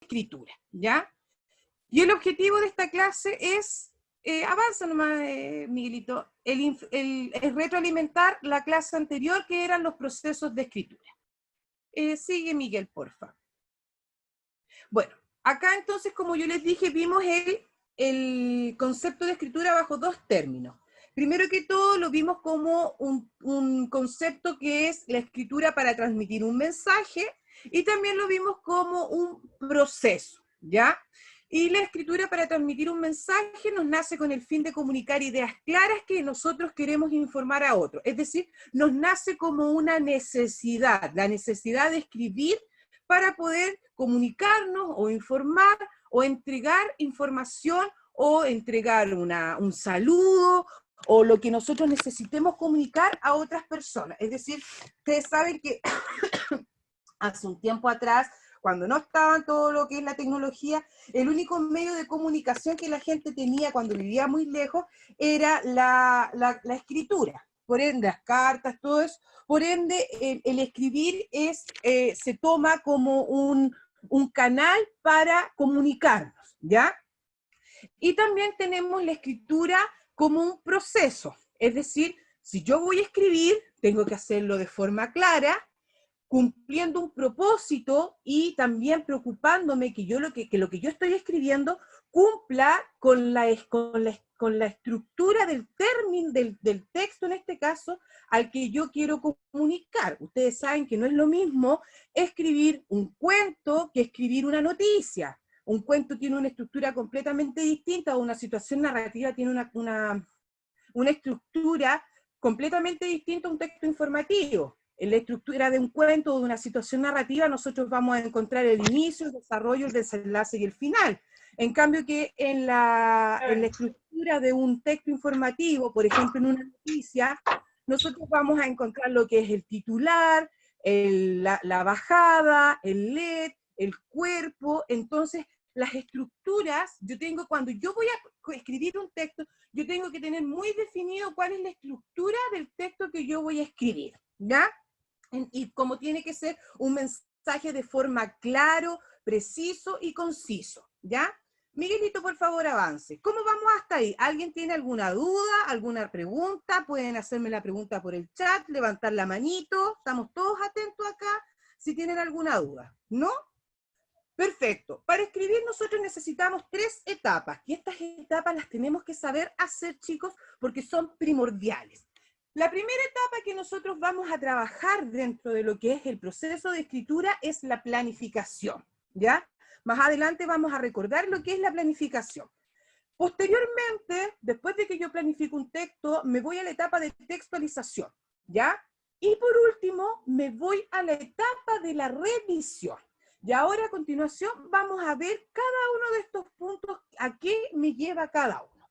escritura, ¿ya? Y el objetivo de esta clase es, avanza nomás, Miguelito, es retroalimentar la clase anterior que eran los procesos de escritura. Sigue Miguel, porfa. Bueno, acá entonces, como yo les dije, vimos el concepto de escritura bajo dos términos. Primero que todo, lo vimos como un concepto que es la escritura para transmitir un mensaje, y también lo vimos como un proceso, ¿ya? Y la escritura para transmitir un mensaje nos nace con el fin de comunicar ideas claras que nosotros queremos informar a otros. Es decir, nos nace como una necesidad, la necesidad de escribir para poder comunicarnos o informar o entregar información o entregar un saludo o lo que nosotros necesitemos comunicar a otras personas. Es decir, ustedes saben que hace un tiempo atrás, cuando no estaba todo lo que es la tecnología, el único medio de comunicación que la gente tenía cuando vivía muy lejos era la escritura. Por ende, las cartas, todo eso. Por ende, el escribir se toma como un canal para comunicarnos, ¿ya? Y también tenemos la escritura como un proceso. Es decir, si yo voy a escribir, tengo que hacerlo de forma clara, cumpliendo un propósito y también preocupándome que lo que yo estoy escribiendo cumpla con la estructura del término, del texto en este caso, al que yo quiero comunicar. Ustedes saben que no es lo mismo escribir un cuento que escribir una noticia. Un cuento tiene una estructura completamente distinta, o una situación narrativa tiene una estructura completamente distinta a un texto informativo. En la estructura de un cuento o de una situación narrativa nosotros vamos a encontrar el inicio, el desarrollo, el desenlace y el final. En cambio que en la estructura de un texto informativo, por ejemplo en una noticia, nosotros vamos a encontrar lo que es el titular, la bajada, el lead, el cuerpo. Entonces las estructuras, cuando yo voy a escribir un texto, yo tengo que tener muy definido cuál es la estructura del texto que yo voy a escribir, ¿ya? Y como tiene que ser un mensaje de forma claro, preciso y conciso, ¿ya? Miguelito, por favor, avance. ¿Cómo vamos hasta ahí? ¿Alguien tiene alguna duda, alguna pregunta? Pueden hacerme la pregunta por el chat, levantar la manito. Estamos todos atentos acá si tienen alguna duda, ¿no? Perfecto. Para escribir nosotros necesitamos 3 etapas, y estas etapas las tenemos que saber hacer, chicos, porque son primordiales. La primera etapa que nosotros vamos a trabajar dentro de lo que es el proceso de escritura es la planificación, ¿ya? Más adelante vamos a recordar lo que es la planificación. Posteriormente, después de que yo planifico un texto, me voy a la etapa de textualización, ¿ya? Y por último, me voy a la etapa de la revisión. Y ahora a continuación vamos a ver cada uno de estos puntos, a qué me lleva cada uno.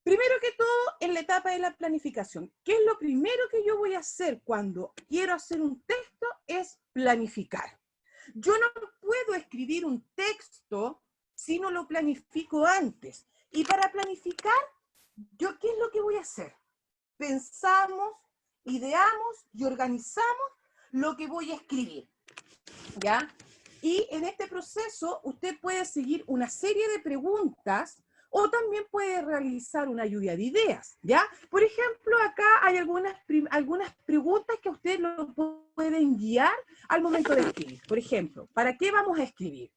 Primero que todo, en la etapa de la planificación, ¿qué es lo primero que yo voy a hacer cuando quiero hacer un texto? Es planificar. Yo no puedo escribir un texto si no lo planifico antes. Y para planificar, ¿qué es lo que voy a hacer? Pensamos, ideamos y organizamos lo que voy a escribir, ¿ya? Y en este proceso usted puede seguir una serie de preguntas o también puede realizar una lluvia de ideas, ¿ya? Por ejemplo, acá hay algunas preguntas que usted lo pueden guiar al momento de escribir. Por ejemplo, ¿para qué vamos a escribir?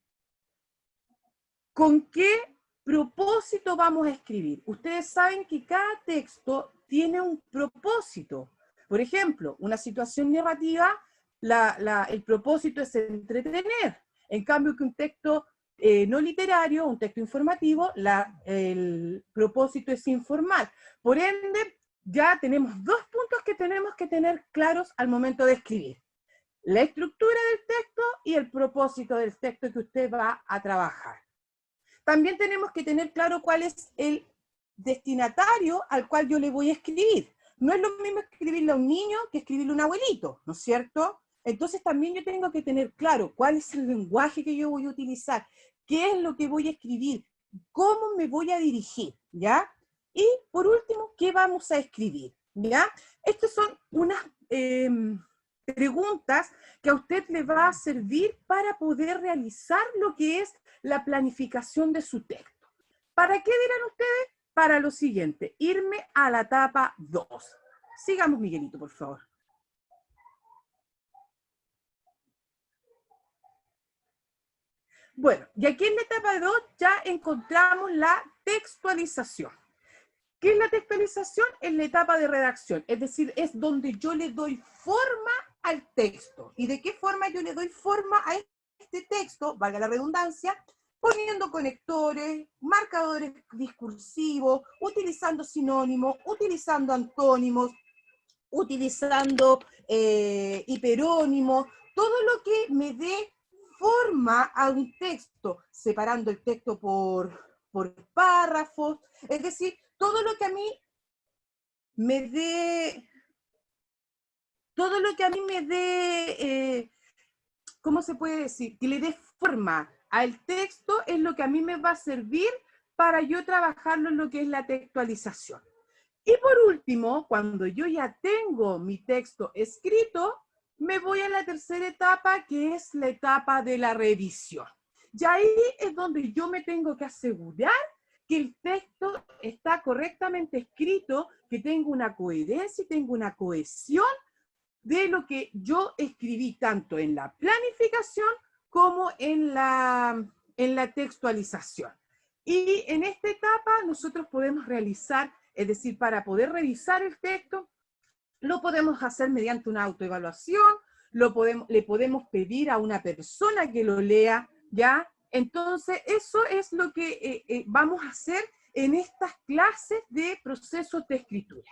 ¿Con qué propósito vamos a escribir? Ustedes saben que cada texto tiene un propósito. Por ejemplo, una situación narrativa, el propósito es entretener. En cambio que un texto no literario, un texto informativo, el propósito es informar. Por ende, ya tenemos 2 puntos que tenemos que tener claros al momento de escribir. La estructura del texto y el propósito del texto que usted va a trabajar. También tenemos que tener claro cuál es el destinatario al cual yo le voy a escribir. No es lo mismo escribirle a un niño que escribirle a un abuelito, ¿no es cierto? Entonces también yo tengo que tener claro cuál es el lenguaje que yo voy a utilizar, qué es lo que voy a escribir, cómo me voy a dirigir, ¿ya? Y por último, ¿qué vamos a escribir? ¿Ya? Estas son unas preguntas que a usted le va a servir para poder realizar lo que es la planificación de su texto. ¿Para qué dirán ustedes? Para lo siguiente, irme a la etapa 2. Sigamos, Miguelito, por favor. Bueno, y aquí en la etapa 2 ya encontramos la textualización. ¿Qué es la textualización? Es la etapa de redacción, es decir, es donde yo le doy forma al texto. ¿Y de qué forma yo le doy forma a este texto? Valga la redundancia, poniendo conectores, marcadores discursivos, utilizando sinónimos, utilizando antónimos, utilizando hiperónimos, todo lo que me dé forma a un texto, separando el texto por párrafos, es decir, todo lo que a mí me dé, ¿cómo se puede decir? Que le dé forma al texto es lo que a mí me va a servir para yo trabajarlo en lo que es la textualización. Y por último, cuando yo ya tengo mi texto escrito, me voy a la tercera etapa, que es la etapa de la revisión. Y ahí es donde yo me tengo que asegurar que el texto está correctamente escrito, que tengo una coherencia y tengo una cohesión de lo que yo escribí tanto en la planificación como en la textualización. Y en esta etapa nosotros podemos realizar, es decir, para poder revisar el texto, lo podemos hacer mediante una autoevaluación, le podemos pedir a una persona que lo lea, ¿ya? Entonces, eso es lo que vamos a hacer en estas clases de procesos de escritura.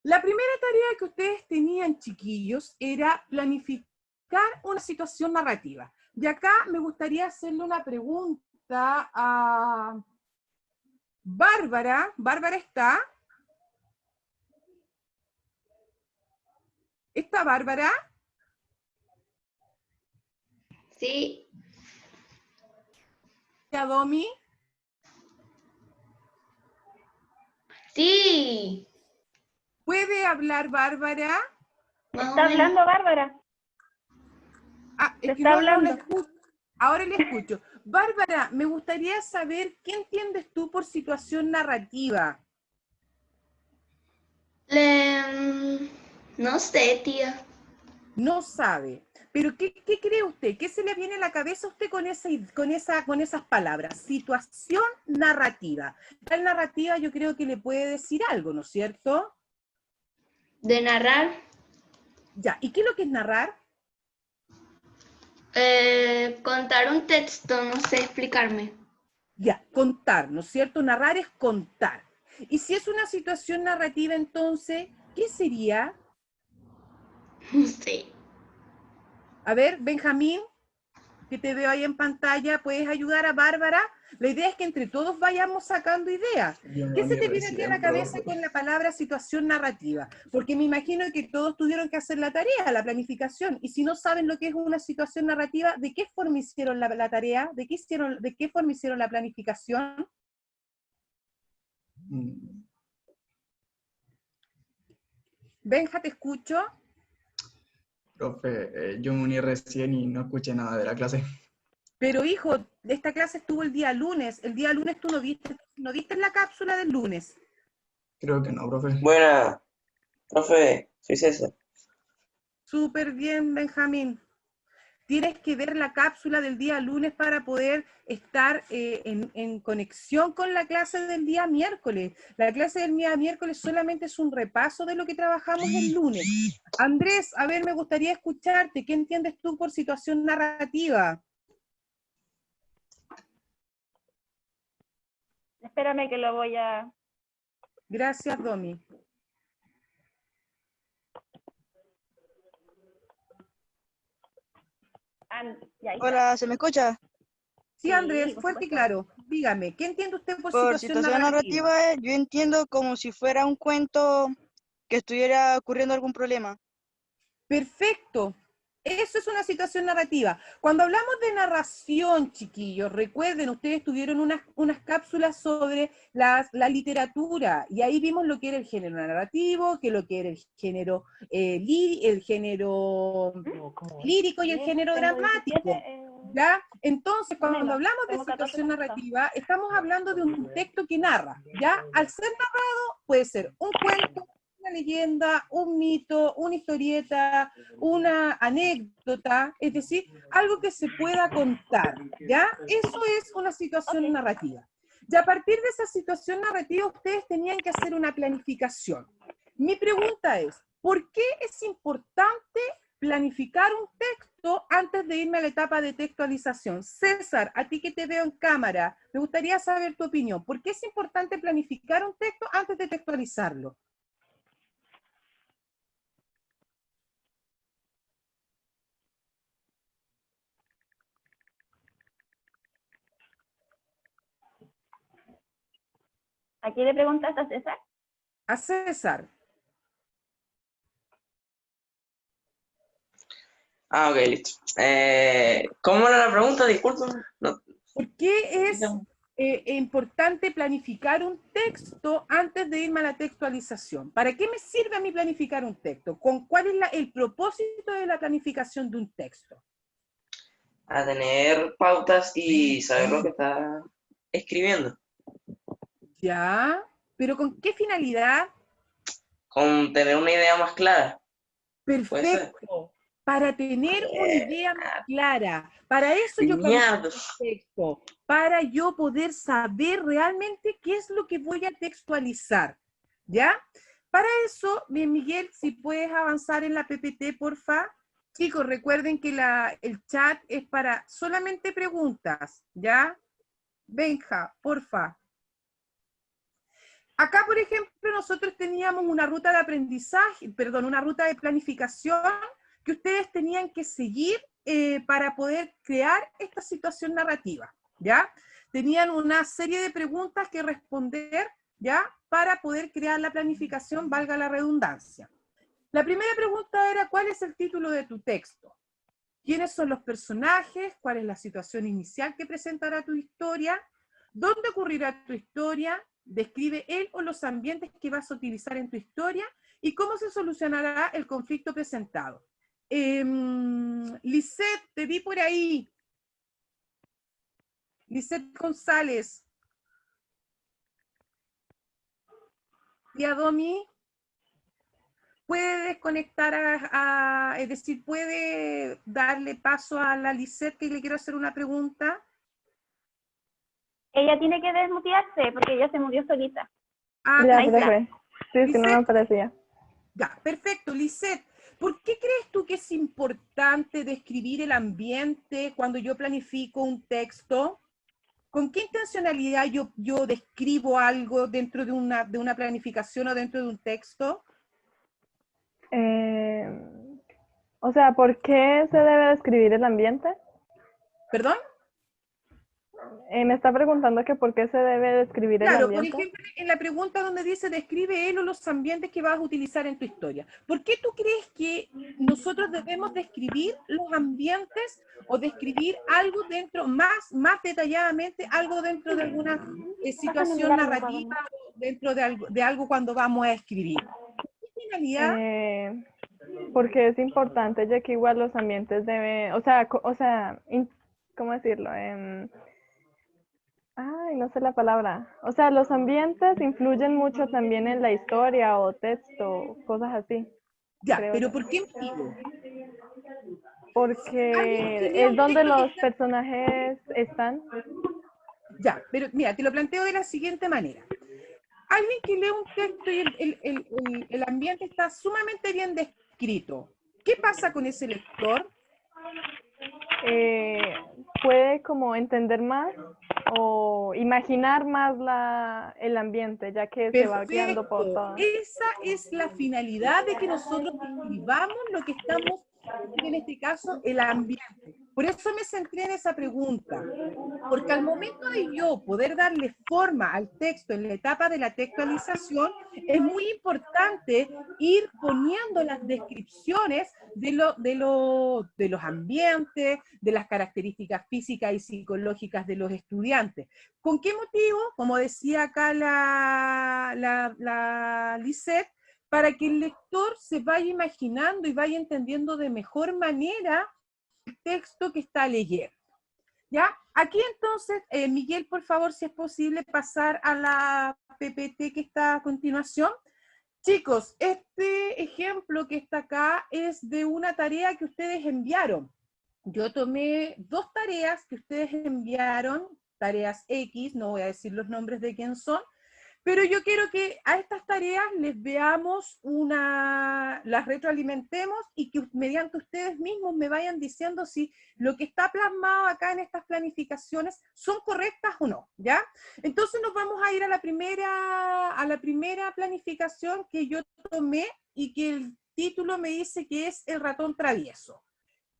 La primera tarea que ustedes tenían, chiquillos, era planificar una situación narrativa. Y acá me gustaría hacerle una pregunta a Bárbara. ¿Bárbara está? ¿Está Bárbara? Sí. ¿Ya, Domi? Sí. ¿Puede hablar Bárbara? Está hablando Bárbara. Ah, es que Está no hablando. la escucho. Ahora le escucho. Bárbara, me gustaría saber qué entiendes tú por situación narrativa. No sé, tía. No sabe. Pero ¿qué cree usted? ¿Qué se le viene a la cabeza a usted con esas palabras? Situación narrativa. La narrativa yo creo que le puede decir algo, ¿no es cierto? De narrar. Ya, ¿y qué es lo que es narrar? Contar un texto, no sé explicarme. Ya, contar, ¿no es cierto? Narrar es contar. Y si es una situación narrativa, entonces, ¿qué sería? No sé. A ver, Benjamín, que te veo ahí en pantalla, ¿puedes ayudar a Bárbara? La idea es que entre todos vayamos sacando ideas. ¿Qué se te viene aquí a la cabeza con la palabra situación narrativa? Porque me imagino que todos tuvieron que hacer la tarea, la planificación, y si no saben lo que es una situación narrativa, ¿de qué forma hicieron la tarea? ¿De qué forma hicieron la planificación? Benja, te escucho. Profe, yo me uní recién y no escuché nada de la clase. Pero hijo, esta clase estuvo el día lunes. El día lunes tú no viste la cápsula del lunes. Creo que no, profe. Buena, profe, soy César. Súper bien, Benjamín. Tienes que ver la cápsula del día lunes para poder estar en conexión con la clase del día miércoles. La clase del día miércoles solamente es un repaso de lo que trabajamos el lunes. Andrés, a ver, me gustaría escucharte. ¿Qué entiendes tú por situación narrativa? Espérame que lo voy a... Gracias, Domi. Hola, ¿se me escucha? Sí, Andrés, fuerte y claro. Dígame, ¿qué entiende usted por Por situación situación narrativa? narrativa, yo entiendo como si fuera un cuento que estuviera ocurriendo algún problema. Perfecto. Eso es una situación narrativa. Cuando hablamos de narración, chiquillos, recuerden, ustedes tuvieron unas cápsulas sobre la literatura, y ahí vimos lo que era el género narrativo, que lo que era el género, lírico y el género dramático. ¿Ya? Entonces, cuando Menos, hablamos de tengo 14 situación minutos. narrativa, estamos hablando de un texto que narra, ¿ya? Al ser narrado, puede ser un cuento, una leyenda, un mito, una historieta, una anécdota, es decir, algo que se pueda contar, ¿ya? Eso es una situación narrativa. Y a partir de esa situación narrativa, ustedes tenían que hacer una planificación. Mi pregunta es, ¿por qué es importante planificar un texto antes de irme a la etapa de textualización? César, a ti que te veo en cámara, me gustaría saber tu opinión. ¿Por qué es importante planificar un texto antes de textualizarlo? ¿A quién le preguntaste, a César? A César. Ah, ok, listo. ¿Cómo era la pregunta? Disculpa. No, ¿Por qué es importante planificar un texto antes de irme a la textualización? ¿Para qué me sirve a mí planificar un texto? ¿Cuál es el propósito de la planificación de un texto? a tener pautas y saber lo que está escribiendo. Ya, pero ¿con qué finalidad? Con tener una idea más clara. Puede ser. Perfecto. Para tener una idea más clara. Para eso yo Mierda. planifico un texto. Para yo poder saber realmente qué es lo que voy a textualizar. ¿Ya? Para eso, bien, Miguel, si puedes avanzar en la PPT, porfa. Chicos, recuerden que el chat es para solamente preguntas. ¿Ya? Benja, porfa. Acá, por ejemplo, nosotros teníamos una ruta de aprendizaje, perdón, una ruta de planificación que ustedes tenían que seguir para poder crear esta situación narrativa, ¿ya? Tenían una serie de preguntas que responder, ¿ya? Para poder crear la planificación, valga la redundancia. La primera pregunta era, ¿cuál es el título de tu texto? ¿Quiénes son los personajes? ¿Cuál es la situación inicial que presentará tu historia? ¿Dónde ocurrirá tu historia? Describe él o los ambientes que vas a utilizar en tu historia y cómo se solucionará el conflicto presentado. Lisette, te vi por ahí. Lisette González. Tía Domi, ¿puede desconectar es decir, puede darle paso a la Lisette que le quiero hacer una pregunta? Ella tiene que desmutearse porque ella se murió solita. Ah, Ya, ahí está. profe. Sí, es que no me Lisette, aparecía. ya, perfecto. Lisette, ¿por qué crees tú que es importante describir el ambiente cuando yo planifico un texto? ¿Con qué intencionalidad yo describo algo dentro de una planificación o dentro de un texto? O sea, ¿por qué se debe describir el ambiente? ¿Perdón? Me está preguntando que por qué se debe describir el Claro, por ambiente. ejemplo, en la pregunta donde dice describe él o los ambientes que vas a utilizar en tu historia. ¿Por qué tú crees que nosotros debemos describir los ambientes o describir algo dentro, más detalladamente, algo dentro de alguna situación narrativa o dentro de algo cuando vamos a escribir? ¿Qué finalidad? Porque es importante, ya que igual los ambientes deben, ¿cómo decirlo? Ay, no sé la palabra. O sea, los ambientes influyen mucho también en la historia o texto, cosas así. Ya, creo pero yo. ¿por qué motivo? Alguien que Porque lea es un donde texto que los está... personajes están. Ya, pero mira, te lo planteo de la siguiente manera. Alguien que lee un texto y el ambiente está sumamente bien descrito. ¿Qué pasa con ese lector? Puede como entender más o imaginar más el ambiente, ya que se va guiando por Perfecto. todo. Esa es la finalidad de que nosotros describamos lo que estamos, en este caso, el ambiente. Por eso me centré en esa pregunta. Porque al momento de yo poder darle forma al texto en la etapa de la textualización, es muy importante ir poniendo las descripciones de los ambientes, de las características físicas y psicológicas de los estudiantes. ¿Con qué motivo? Como decía acá la Lisette, para que el lector se vaya imaginando y vaya entendiendo de mejor manera el texto que está leyendo. ¿Ya? Aquí entonces, Miguel, por favor, si es posible, pasar a la PPT que está a continuación. Chicos, este ejemplo que está acá es de una tarea que ustedes enviaron. Yo tomé 2 tareas que ustedes enviaron, tareas X, no voy a decir los nombres de quién son, pero yo quiero que a estas tareas les veamos las retroalimentemos y que mediante ustedes mismos me vayan diciendo si lo que está plasmado acá en estas planificaciones son correctas o no, ¿ya? Entonces nos vamos a ir a la primera planificación que yo tomé y que el título me dice que es El ratón travieso.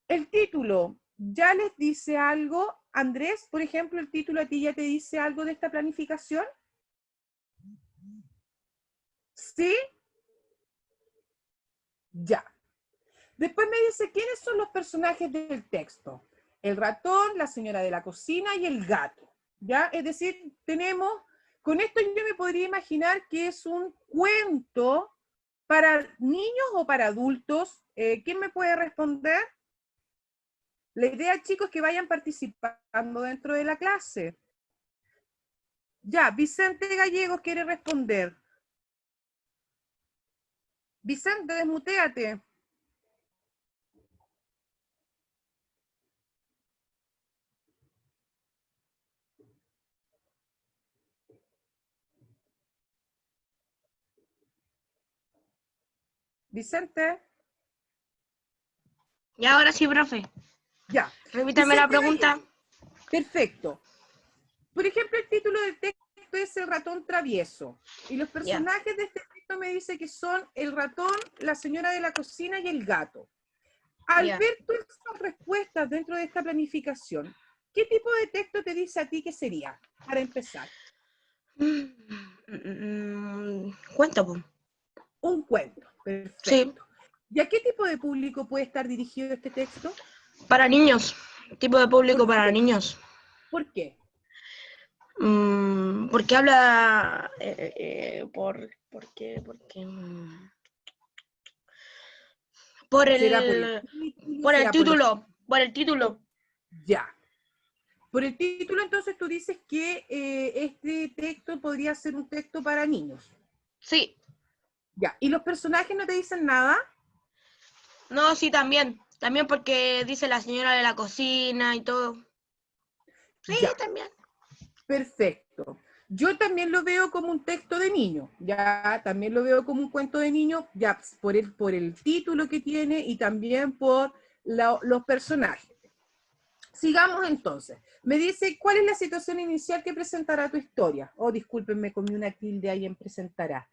El título, ¿ya les dice algo? Andrés, por ejemplo, ¿el título a ti ya te dice algo de esta planificación? ¿Sí? Ya. Después me dice, ¿quiénes son los personajes del texto? El ratón, la señora de la cocina y el gato. ¿Ya? Es decir, con esto yo me podría imaginar que es un cuento para niños o para adultos. ¿Quién me puede responder? La idea, chicos, es que vayan participando dentro de la clase. Ya, Vicente Gallegos quiere responder. Vicente, desmuteate. Vicente, Y ahora sí, profe. ya. Repítame la Vicente pregunta. Gallegos. Perfecto. Por ejemplo, el título del texto es El ratón travieso. Y los personajes de este texto me dice que son el ratón, la señora de la cocina y el gato. Al ver todas esas respuestas dentro de esta planificación, ¿qué tipo de texto te dice a ti que sería, para empezar? Cuenta, pues. Un cuento. Perfecto. Sí. ¿Y a qué tipo de público puede estar dirigido este texto? Para niños. Tipo de público ¿Por qué? para niños. ¿Por qué? Porque habla... porque... Por ¿Será el título? por el ¿Será por título. Por el título. Ya. Por el título, entonces tú dices que este texto podría ser un texto para niños. Sí. Ya. ¿Y los personajes no te dicen nada? No, sí, también. También porque dice la señora de la cocina y todo. Sí, Ya. también. Perfecto. Yo también lo veo como un texto de niño, ya, también lo veo como un cuento de niño, ya, por el título que tiene y también por los personajes. Sigamos entonces. Me dice, ¿cuál es la situación inicial que presentará tu historia? Oh, discúlpenme, comí una tilde ahí en presentará.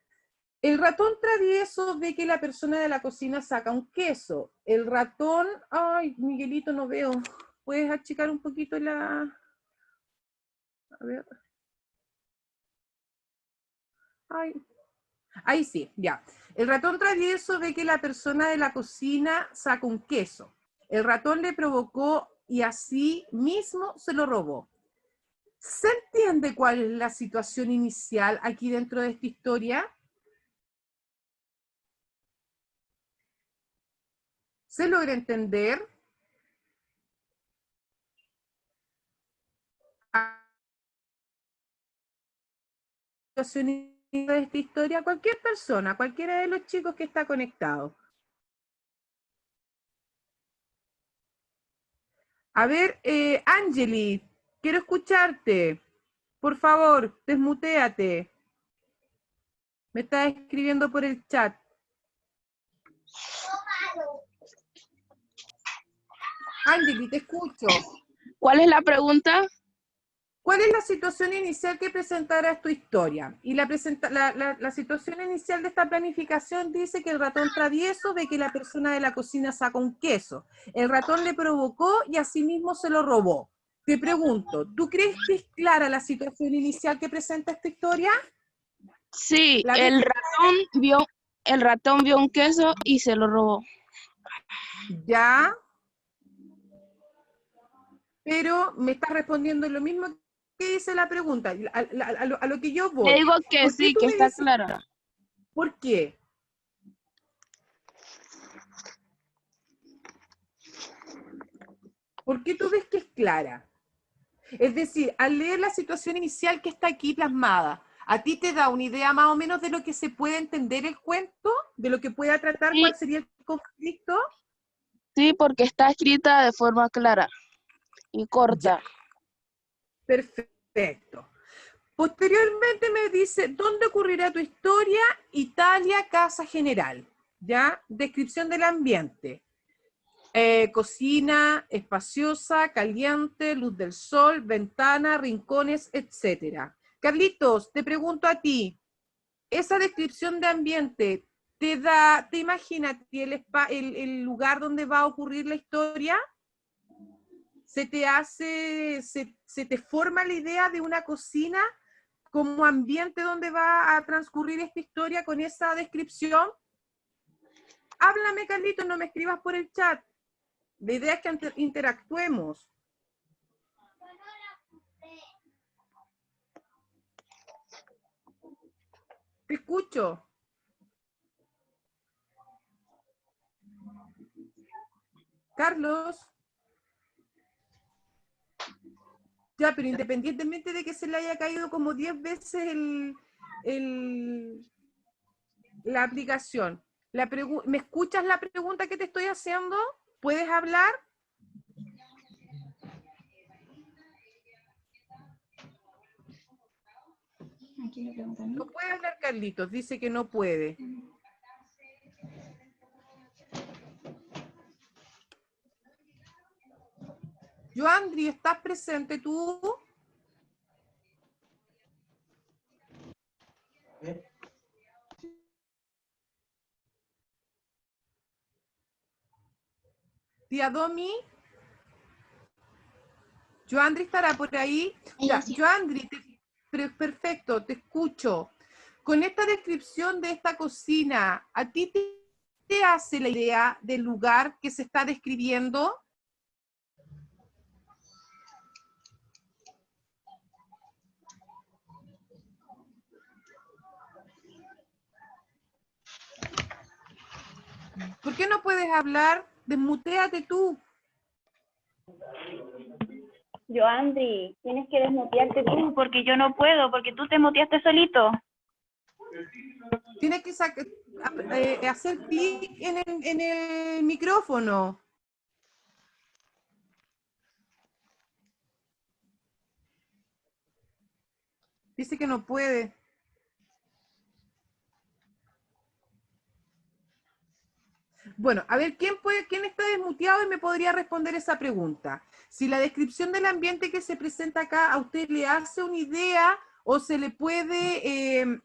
El ratón travieso ve que la persona de la cocina saca un queso. El ratón, ay, Miguelito, no veo. ¿Puedes achicar un poquito la... A ver... Ay, ahí sí, ya. El ratón travieso ve que la persona de la cocina saca un queso. El ratón le provocó y así mismo se lo robó. ¿Se entiende cuál es la situación inicial aquí dentro de esta historia? ¿Se logra entender? La situación inicial de esta historia, cualquier persona, cualquiera de los chicos que está conectado. A ver, Angeli, quiero escucharte. Por favor, desmutéate. Me está escribiendo por el chat. Angeli, te escucho. ¿Cuál es la pregunta? ¿Cuál es la situación inicial que presentarás tu historia? Y la situación inicial de esta planificación dice que el ratón travieso ve que la persona de la cocina saca un queso. El ratón le provocó y asimismo se lo robó. Te pregunto, ¿tú crees que es clara la situación inicial que presenta esta historia? Sí, ¿La ves? el ratón vio un queso y se lo robó. Ya. Pero me estás respondiendo lo mismo que dice la pregunta, a lo que yo voy. Le digo que ¿Por qué sí, tú que me está dices- clara. ¿Por qué? ¿Por qué tú ves que es clara? Es decir, al leer la situación inicial que está aquí plasmada, ¿a ti te da una idea más o menos de lo que se puede entender el cuento? ¿De lo que pueda tratar? Sí. ¿Cuál sería el conflicto? Sí, porque está escrita de forma clara y corta. Perfecto. Posteriormente me dice, ¿dónde ocurrirá tu historia? Italia, casa general. ¿Ya? Descripción del ambiente. Cocina espaciosa, caliente, luz del sol, ventana, rincones, etc. Carlitos, te pregunto a ti, esa descripción de ambiente, ¿te imaginas el lugar donde va a ocurrir la historia? ¿Se te forma la idea de una cocina como ambiente donde va a transcurrir esta historia con esa descripción? Háblame, Carlitos, no me escribas por el chat. La idea es que interactuemos. Te escucho. Carlos. Ya, pero independientemente de que se le haya caído como 10 veces la aplicación, ¿me escuchas la pregunta que te estoy haciendo? ¿Puedes hablar? No puede hablar, Carlitos, dice que no puede. Joandri, ¿estás presente tú? Tía Domi. Joandri estará por ahí. Ya, Joandri, perfecto, te escucho. Con esta descripción de esta cocina, ¿a ti te hace la idea del lugar que se está describiendo? ¿Por qué no puedes hablar? Desmuteate tú. Joandri, tienes que desmutearte tú porque yo no puedo, porque tú te muteaste solito. Tienes que hacer clic en el micrófono. Dice que no puede. Bueno, a ver, ¿quién está desmuteado y me podría responder esa pregunta? Si la descripción del ambiente que se presenta acá a usted le hace una idea o se le puede,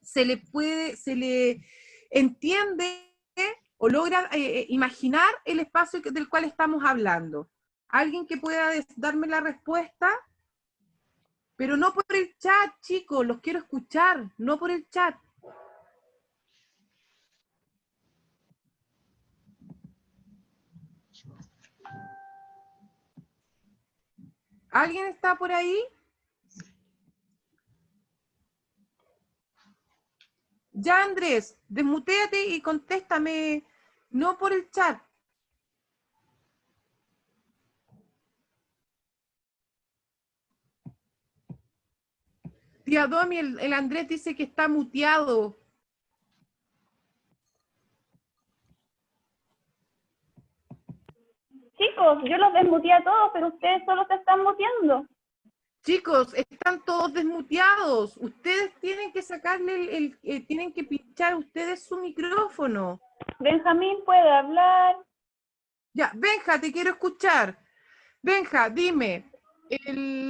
se le entiende o logra imaginar el espacio del cual estamos hablando. ¿Alguien que pueda darme la respuesta? Pero no por el chat, chicos, los quiero escuchar, no por el chat. ¿Alguien está por ahí? Ya, Andrés, desmutéate y contéstame, no por el chat. Tía Domi, el Andrés dice que está muteado. Chicos, yo los desmuteé a todos, pero ustedes solo se están muteando. Chicos, están todos desmuteados. Ustedes tienen que sacarle tienen que pinchar ustedes su micrófono. Benjamín puede hablar. Ya, Benja, te quiero escuchar. Benja, dime,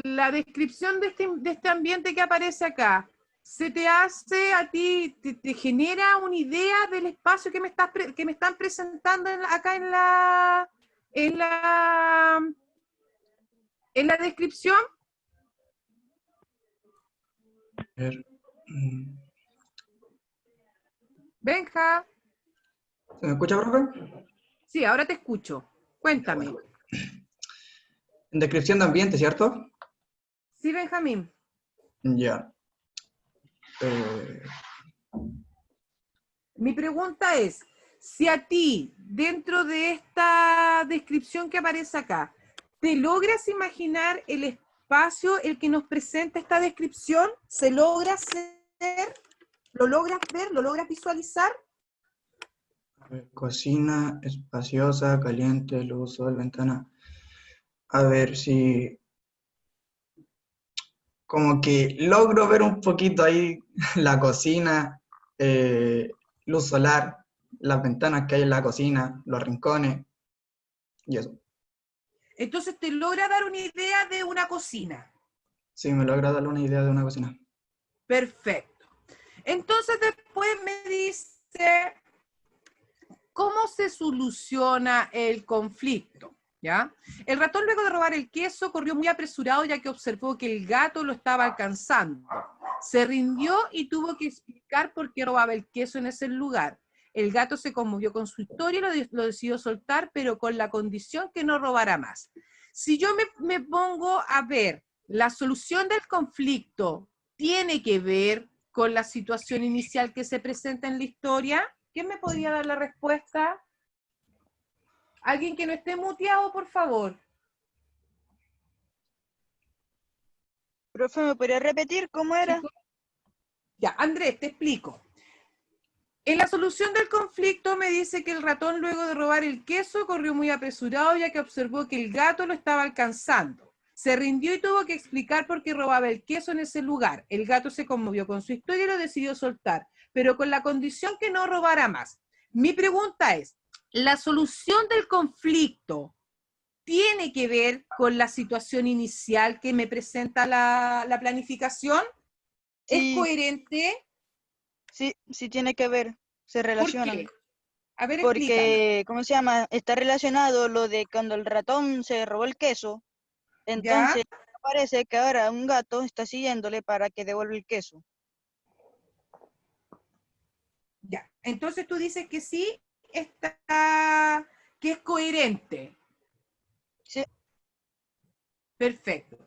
la descripción de este ambiente que aparece acá, ¿se te hace a ti, te genera una idea del espacio que me están presentando acá en la descripción? A ver, Benja. ¿se me escucha, profe? Sí, ahora te escucho. Cuéntame. Bueno. En descripción de ambiente, ¿cierto? Sí, Benjamín. Ya. Mi pregunta es, si a ti, dentro de esta descripción que aparece acá, ¿Te logras imaginar el espacio el que nos presenta esta descripción? ¿Se logra hacer? ¿Lo logras ver? ¿Lo logras visualizar? A ver, cocina, espaciosa, caliente, luz, sol, ventana. A ver si... Como que logro ver un poquito ahí la cocina, luz solar, las ventanas que hay en la cocina, los rincones y eso. Entonces te logra dar una idea de una cocina. Sí, me logra darle una idea de una cocina. Perfecto. Entonces después me dice, ¿cómo se soluciona el conflicto? ¿Ya? El ratón, luego de robar el queso, corrió muy apresurado ya que observó que el gato lo estaba alcanzando. Se rindió y tuvo que explicar por qué robaba el queso en ese lugar. El gato se conmovió con su historia y lo decidió soltar, pero con la condición que no robara más. Si yo me pongo a ver, la solución del conflicto tiene que ver con la situación inicial que se presenta en la historia. ¿Quién me podría dar la respuesta? Alguien que no esté muteado, por favor. Profe, ¿me podría repetir cómo era? Ya, Andrés, te explico. En la solución del conflicto me dice que el ratón, luego de robar el queso, corrió muy apresurado ya que observó que el gato lo estaba alcanzando. Se rindió y tuvo que explicar por qué robaba el queso en ese lugar. El gato se conmovió con su historia y lo decidió soltar, pero con la condición que no robara más. Mi pregunta es, ¿la solución del conflicto tiene que ver con la situación inicial que me presenta la planificación? Sí. ¿Es coherente? Sí, sí tiene que ver, se relacionan. ¿Por qué? A ver, explícame. Porque, ¿cómo se llama? Está relacionado lo de cuando el ratón se robó el queso. Entonces, parece que ahora un gato está siguiéndole para que devuelva el queso. Ya, entonces tú dices que sí, está, que es coherente. Sí. Perfecto.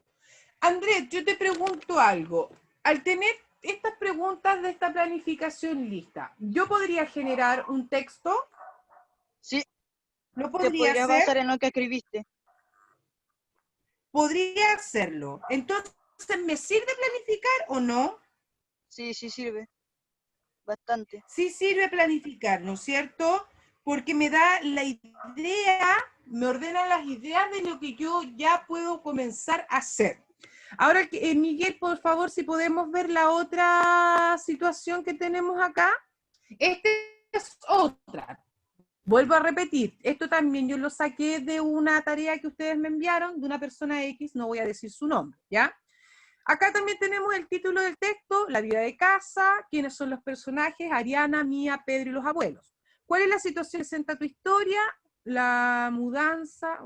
Andrés, yo te pregunto algo. Al tener estas preguntas de esta planificación lista, ¿yo podría generar un texto? Sí. ¿Lo Te podría podría hacer? basar en lo que escribiste. Podría hacerlo. Entonces, ¿me sirve planificar o no? Sí, sí sirve. Bastante. Sí sirve planificar, ¿no es cierto? Porque me da la idea, me ordena las ideas de lo que yo ya puedo comenzar a hacer. Ahora, Miguel, por favor, si podemos ver la otra situación que tenemos acá. Esta es otra. Vuelvo a repetir, esto también yo lo saqué de una tarea que ustedes me enviaron, de una persona X, no voy a decir su nombre, ¿ya? Acá también tenemos el título del texto, la vida de casa, quiénes son los personajes, Ariana, Mía, Pedro y los abuelos. ¿Cuál es la situación que presenta tu historia? La mudanza...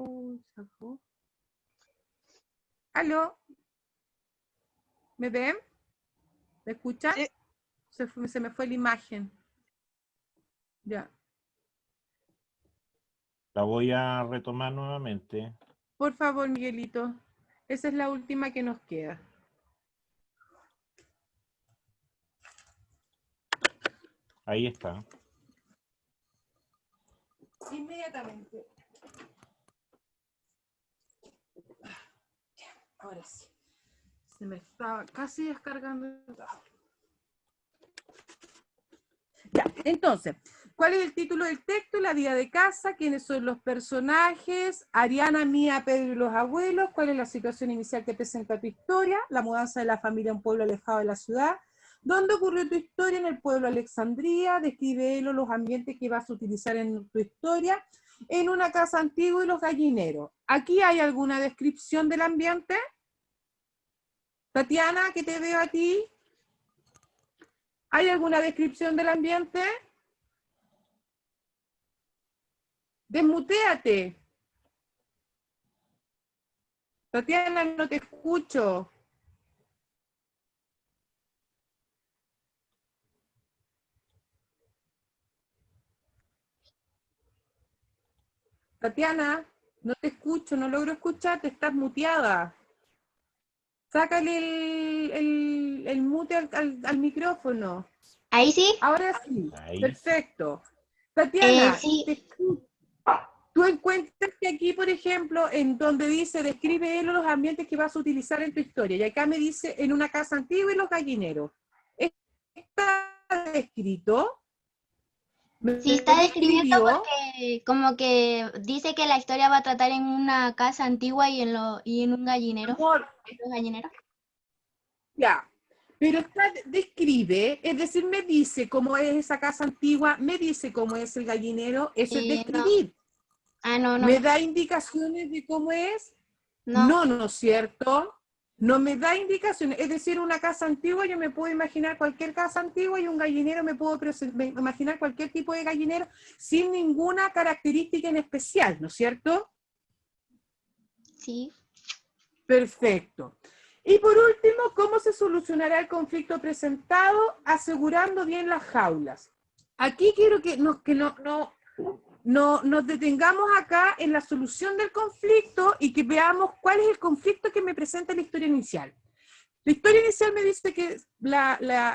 ¿Aló? ¿Me ven? ¿Me escuchan? Sí. Se me fue la imagen. Ya. La voy a retomar nuevamente. Por favor, Miguelito. Esa es la última que nos queda. Ahí está. Inmediatamente. Ahora sí. Se me estaba casi descargando. Ya, entonces, ¿cuál es el título del texto? La vida de casa, quiénes son los personajes, Ariana, Mía, Pedro y los abuelos, cuál es la situación inicial que presenta tu historia, la mudanza de la familia a un pueblo alejado de la ciudad, dónde ocurrió tu historia, en el pueblo Alexandría, describe los ambientes que vas a utilizar en tu historia, en una casa antigua y los gallineros. ¿Aquí hay alguna descripción del ambiente? Tatiana, que te veo a ti. ¿Hay alguna descripción del ambiente? Desmutéate. Tatiana, no te escucho. Tatiana, no te escucho, no logro escucharte, estás muteada. Sácale el mute al micrófono. Ahí sí. Ahora sí, Ahí. perfecto. Tatiana, Sí. tu encuentras que aquí, por ejemplo, en donde dice, describe él los ambientes que vas a utilizar en tu historia, y acá me dice, en una casa antigua y los gallineros. ¿Está descrito? Sí, está describiendo porque como que dice que la historia va a tratar en una casa antigua y en un gallinero. Amor, ¿En los gallineros? ya, pero está, describe, es decir, me dice cómo es esa casa antigua, me dice cómo es el gallinero, eso es describir. No. ¿Me da indicaciones de cómo es? No. ¿No es cierto? No me da indicaciones, es decir, una casa antigua, yo me puedo imaginar cualquier casa antigua y un gallinero me puedo imaginar cualquier tipo de gallinero sin ninguna característica en especial, ¿no es cierto? Sí. Perfecto. Y por último, ¿cómo se solucionará el conflicto presentado asegurando bien las jaulas? Aquí quiero que nos detengamos acá en la solución del conflicto y que veamos cuál es el conflicto que me presenta la historia inicial. La historia inicial me dice que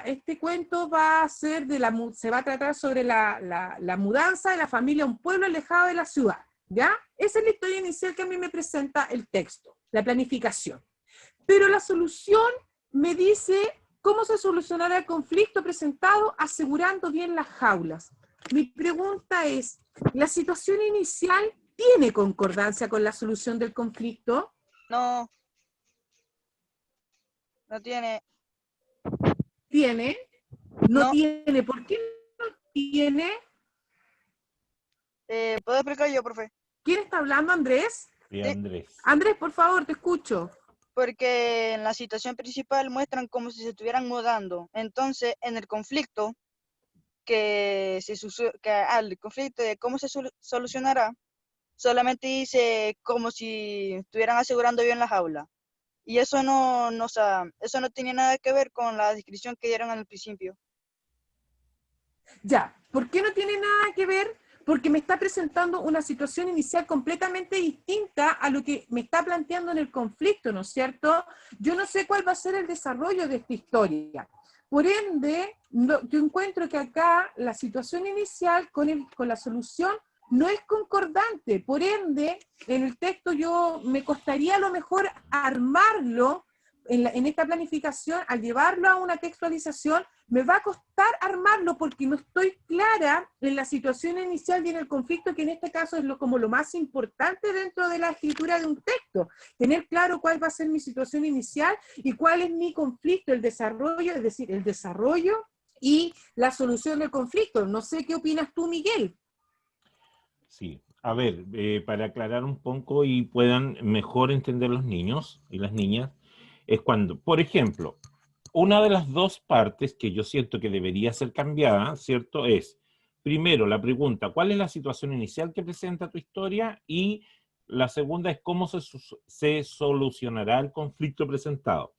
este cuento va a ser se va a tratar sobre la mudanza de la familia a un pueblo alejado de la ciudad, ¿ya? Esa es la historia inicial que a mí me presenta el texto, la planificación. Pero la solución me dice cómo se solucionará el conflicto presentado asegurando bien las jaulas. Mi pregunta es, ¿la situación inicial tiene concordancia con la solución del conflicto? No. No tiene. ¿Tiene? No tiene. ¿Por qué no tiene? ¿Puedo explicar yo, profe? ¿Quién está hablando, Andrés? Sí, Andrés. Andrés, por favor, te escucho. Porque en la situación principal muestran como si se estuvieran mudando. Entonces, en el conflicto, el conflicto de cómo se solucionará, solamente dice como si estuvieran asegurando bien la jaula. Y eso eso no tiene nada que ver con la descripción que dieron al principio. Ya, ¿por qué no tiene nada que ver? Porque me está presentando una situación inicial completamente distinta a lo que me está planteando en el conflicto, ¿no es cierto? Yo no sé cuál va a ser el desarrollo de esta historia. Por ende, yo encuentro que acá la situación inicial con la solución no es concordante. Por ende, en el texto me costaría a lo mejor armarlo en esta planificación, al llevarlo a una textualización, me va a costar armarlo porque no estoy clara en la situación inicial y en el conflicto, que en este caso es como lo más importante dentro de la escritura de un texto. Tener claro cuál va a ser mi situación inicial y cuál es mi conflicto, el desarrollo, es decir, el desarrollo y la solución del conflicto. No sé qué opinas tú, Miguel. Sí, a ver, para aclarar un poco y puedan mejor entender los niños y las niñas, es cuando, por ejemplo, una de las dos partes que yo siento que debería ser cambiada, ¿cierto? Es, primero, la pregunta, ¿cuál es la situación inicial que presenta tu historia? Y la segunda es cómo se solucionará el conflicto presentado.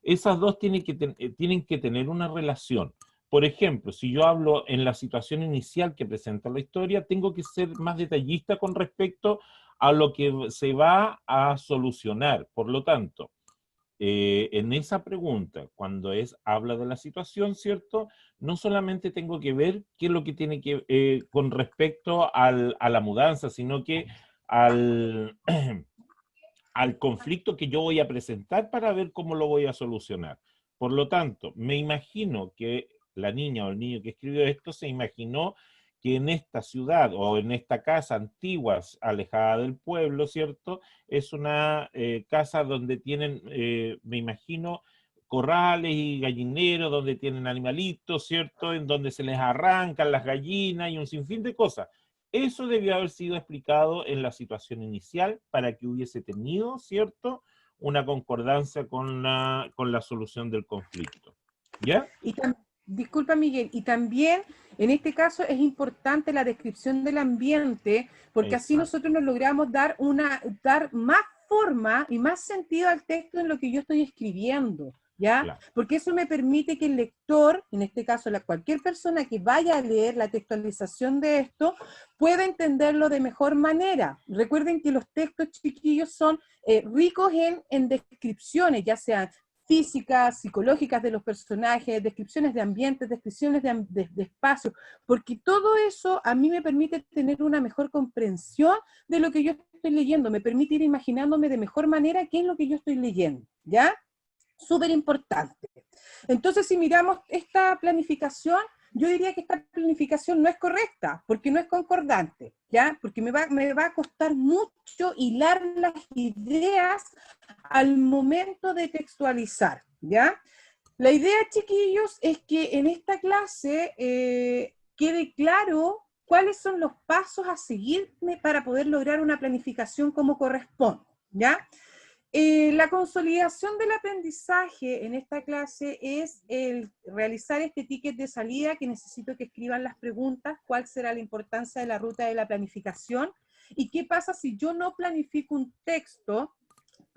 Esas dos tienen que tener una relación. Por ejemplo, si yo hablo en la situación inicial que presenta la historia, tengo que ser más detallista con respecto a lo que se va a solucionar. Por lo tanto, en esa pregunta, cuando habla de la situación, ¿cierto? No solamente tengo que ver qué es lo que tiene que con respecto a la mudanza, sino que al conflicto que yo voy a presentar para ver cómo lo voy a solucionar. Por lo tanto, me imagino que la niña o el niño que escribió esto se imaginó que en esta ciudad o en esta casa antigua, alejada del pueblo, ¿cierto? Es una casa donde tienen, me imagino, corrales y gallineros, donde tienen animalitos, ¿cierto? En donde se les arrancan las gallinas y un sinfín de cosas. Eso debió haber sido explicado en la situación inicial para que hubiese tenido, ¿cierto?, una concordancia con la solución del conflicto. ¿Ya? Disculpa, Miguel, y también en este caso es importante la descripción del ambiente, porque así nosotros nos logramos dar más forma y más sentido al texto en lo que yo estoy escribiendo, ¿ya? Claro. Porque eso me permite que el lector, en este caso cualquier persona que vaya a leer la textualización de esto, pueda entenderlo de mejor manera. Recuerden que los textos, chiquillos, son ricos en descripciones, ya sean físicas, psicológicas de los personajes, descripciones de ambientes, descripciones de espacios, porque todo eso a mí me permite tener una mejor comprensión de lo que yo estoy leyendo, me permite ir imaginándome de mejor manera qué es lo que yo estoy leyendo, ¿ya? Súper importante. Entonces, si miramos esta planificación, yo diría que esta planificación no es correcta, porque no es concordante, ¿ya? Porque me va a costar mucho hilar las ideas al momento de textualizar, ¿ya? La idea, chiquillos, es que en esta clase quede claro cuáles son los pasos a seguirme para poder lograr una planificación como corresponde, ¿ya? La consolidación del aprendizaje en esta clase es el realizar este ticket de salida, que necesito que escriban las preguntas, cuál será la importancia de la ruta de la planificación, y qué pasa si yo no planifico un texto,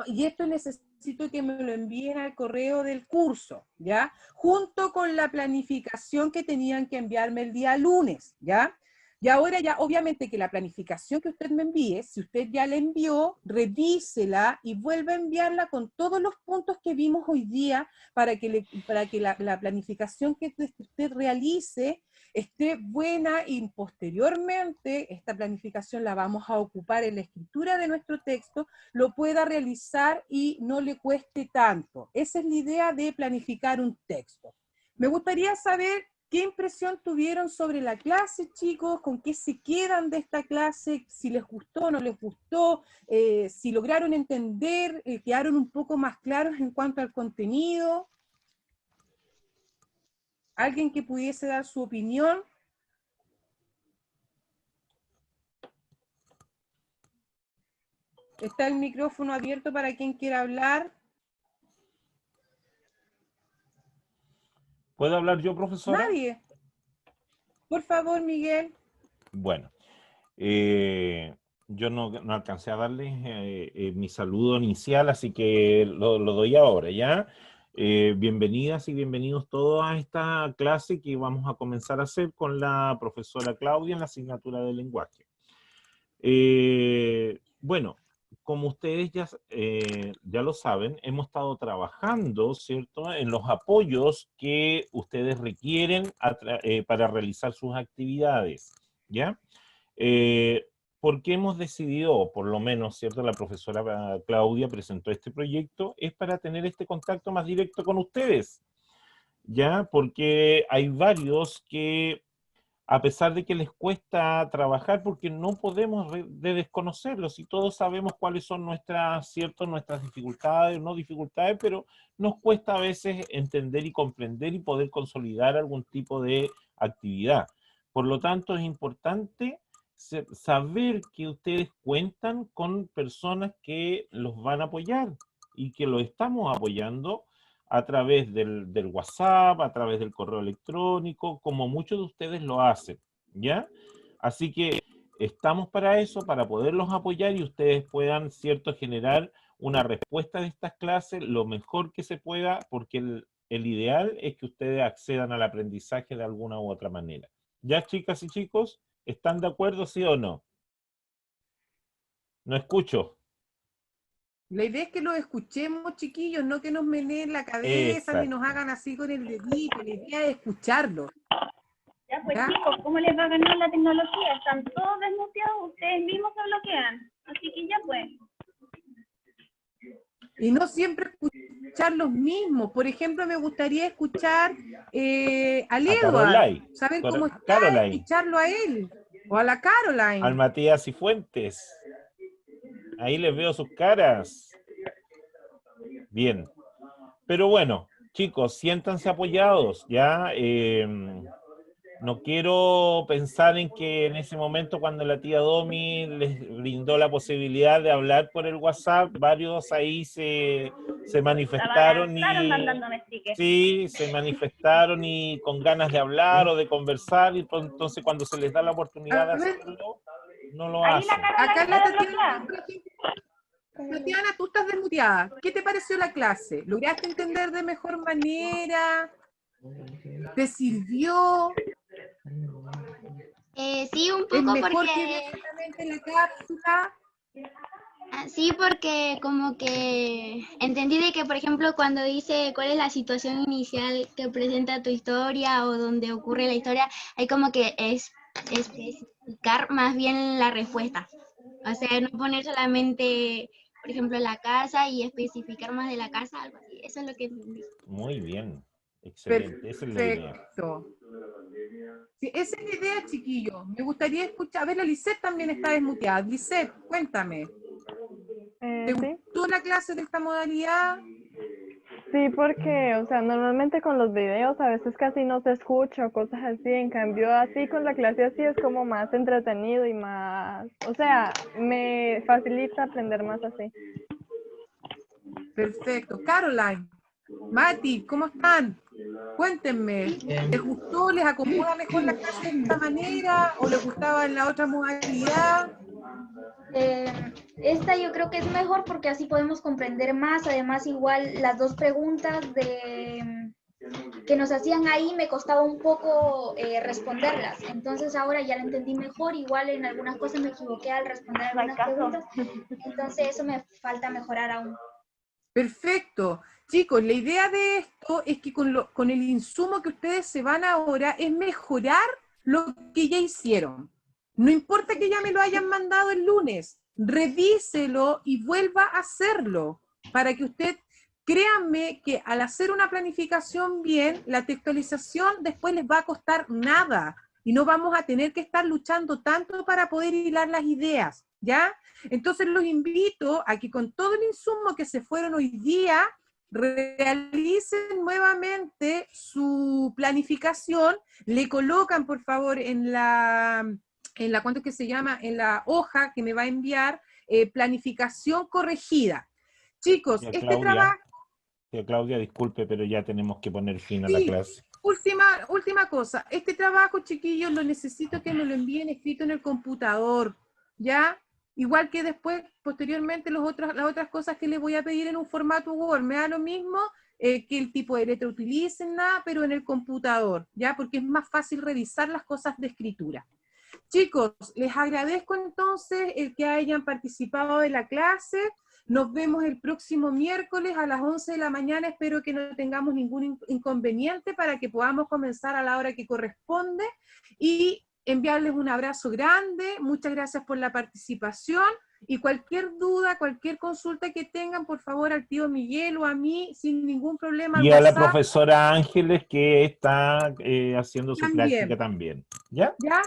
y esto necesito que me lo envíen al correo del curso, ¿ya? Junto con la planificación que tenían que enviarme el día lunes, ¿ya? Y ahora ya, obviamente que la planificación que usted me envíe, si usted ya la envió, revísela y vuelva a enviarla con todos los puntos que vimos hoy día para que la planificación que usted realice esté buena, y posteriormente esta planificación la vamos a ocupar en la escritura de nuestro texto, lo pueda realizar y no le cueste tanto. Esa es la idea de planificar un texto. Me gustaría saber ¿qué impresión tuvieron sobre la clase, chicos? ¿Con qué se quedan de esta clase? Si les gustó o no les gustó, si lograron entender, quedaron un poco más claros en cuanto al contenido. ¿Alguien que pudiese dar su opinión? Está el micrófono abierto para quien quiera hablar. ¿Puedo hablar yo, profesora? Nadie. Por favor, Miguel. Bueno, yo no alcancé a darles mi saludo inicial, así que lo doy ahora, ¿ya? Bienvenidas y bienvenidos todos a esta clase que vamos a comenzar a hacer con la profesora Claudia en la asignatura de lenguaje. Bueno, como ustedes ya lo saben, hemos estado trabajando, ¿cierto?, en los apoyos que ustedes requieren para realizar sus actividades, ¿ya? ¿Por qué hemos decidido, o por lo menos, ¿cierto?, la profesora Claudia presentó este proyecto? Es para tener este contacto más directo con ustedes, ¿ya? Porque hay varios que, a pesar de que les cuesta trabajar, porque no podemos desconocerlos, y todos sabemos cuáles son nuestras dificultades, no dificultades, pero nos cuesta a veces entender y comprender y poder consolidar algún tipo de actividad. Por lo tanto, es importante saber que ustedes cuentan con personas que los van a apoyar y que los estamos apoyando a través del WhatsApp, a través del correo electrónico, como muchos de ustedes lo hacen, ¿ya? Así que estamos para eso, para poderlos apoyar y ustedes puedan, ¿cierto?, generar una respuesta de estas clases lo mejor que se pueda, porque el ideal es que ustedes accedan al aprendizaje de alguna u otra manera. ¿Ya, chicas y chicos? ¿Están de acuerdo, sí o no? No escucho. La idea es que los escuchemos, chiquillos, no que nos meneen la cabeza ni nos hagan así con el dedito. La idea es escucharlos. Ya pues, chicos, ¿cómo les va a ganar la tecnología? Están todos desmuteados, ustedes mismos se bloquean. Así que ya pues. Y no siempre escuchar los mismos. Por ejemplo, me gustaría escuchar al Edward, saber cómo está, Caroline. escucharlo a él. O a la Caroline. Al Matías y Fuentes. Ahí les veo sus caras. Bien. Pero bueno, chicos, siéntanse apoyados, ¿ya? No quiero pensar en que en ese momento cuando la tía Domi les brindó la posibilidad de hablar por el WhatsApp, varios ahí se manifestaron y se manifestaron y con ganas de hablar o de conversar, y entonces cuando se les da la oportunidad de hacerlo, no lo hacen. Acá la Tatiana, tú estás desmuteada. ¿Qué te pareció la clase? ¿Lograste entender de mejor manera? ¿Te sirvió? Sí, un poco ¿Es mejor porque... que ver solamente la cápsula? Sí, porque como que entendí de que, por ejemplo, cuando dice cuál es la situación inicial que presenta tu historia o donde ocurre la historia, hay como que especificar más bien la respuesta. O sea, no poner solamente, por ejemplo, la casa y especificar más de la casa, algo así. Eso es lo que entendí. Muy bien. Excelente. Esa es la idea. Perfecto. Sí, esa es la idea, chiquillo. Me gustaría escuchar. A ver, la Lisette también está desmuteada. Lisette, cuéntame. ¿Te Sí. gustó la clase de esta modalidad? Sí, porque, o sea, normalmente con los videos a veces casi no se escucha o cosas así, en cambio así con la clase así es como más entretenido y más, o sea, me facilita aprender más así. Perfecto. Caroline, Mati, ¿cómo están? Cuéntenme, ¿les gustó, les acomoda mejor la clase de esta manera o les gustaba en la otra modalidad? Esta yo creo que es mejor porque así podemos comprender más. Además, igual las dos preguntas que nos hacían ahí me costaba un poco responderlas. Entonces ahora ya la entendí mejor. Igual en algunas cosas me equivoqué al responder algunas preguntas. Entonces eso me falta mejorar aún. Perfecto. Chicos, la idea de esto es que con el insumo que ustedes se van ahora es mejorar lo que ya hicieron. No importa que ya me lo hayan mandado el lunes, revíselo y vuelva a hacerlo para que usted, créanme que al hacer una planificación bien, la textualización después les va a costar nada y no vamos a tener que estar luchando tanto para poder hilar las ideas, ¿ya? Entonces los invito a que con todo el insumo que se fueron hoy día, realicen nuevamente su planificación, le colocan por favor en la ¿cuánto es que se llama? En la hoja que me va a enviar, planificación corregida. Chicos, Tía este Claudia, trabajo... tía Claudia, disculpe, pero ya tenemos que poner fin a la Sí, clase. última cosa. Este trabajo, chiquillos, lo necesito que me lo envíen escrito en el computador, ¿ya? Igual que después, posteriormente, las otras cosas que les voy a pedir en un formato Word. Me da lo mismo que el tipo de letra utilicen, nada, pero en el computador, ¿ya? Porque es más fácil revisar las cosas de escritura. Chicos, les agradezco entonces el que hayan participado de la clase. Nos vemos el próximo miércoles a las 11 de la mañana. Espero que no tengamos ningún inconveniente para que podamos comenzar a la hora que corresponde. Y enviarles un abrazo grande. Muchas gracias por la participación. Y cualquier duda, cualquier consulta que tengan, por favor, al tío Miguel o a mí, sin ningún problema. Y a la WhatsApp, profesora Ángeles, que está haciendo su también. práctica también. ¿Ya? ¿Ya?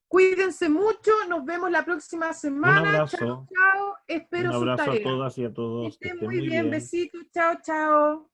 Cuídense mucho, nos vemos la próxima Un semana. abrazo. Chao, chao. Un Espero sus abrazo a tareas. todas y a Que todos. Que estén estén muy muy bien. bien. Besitos. Chao, chao.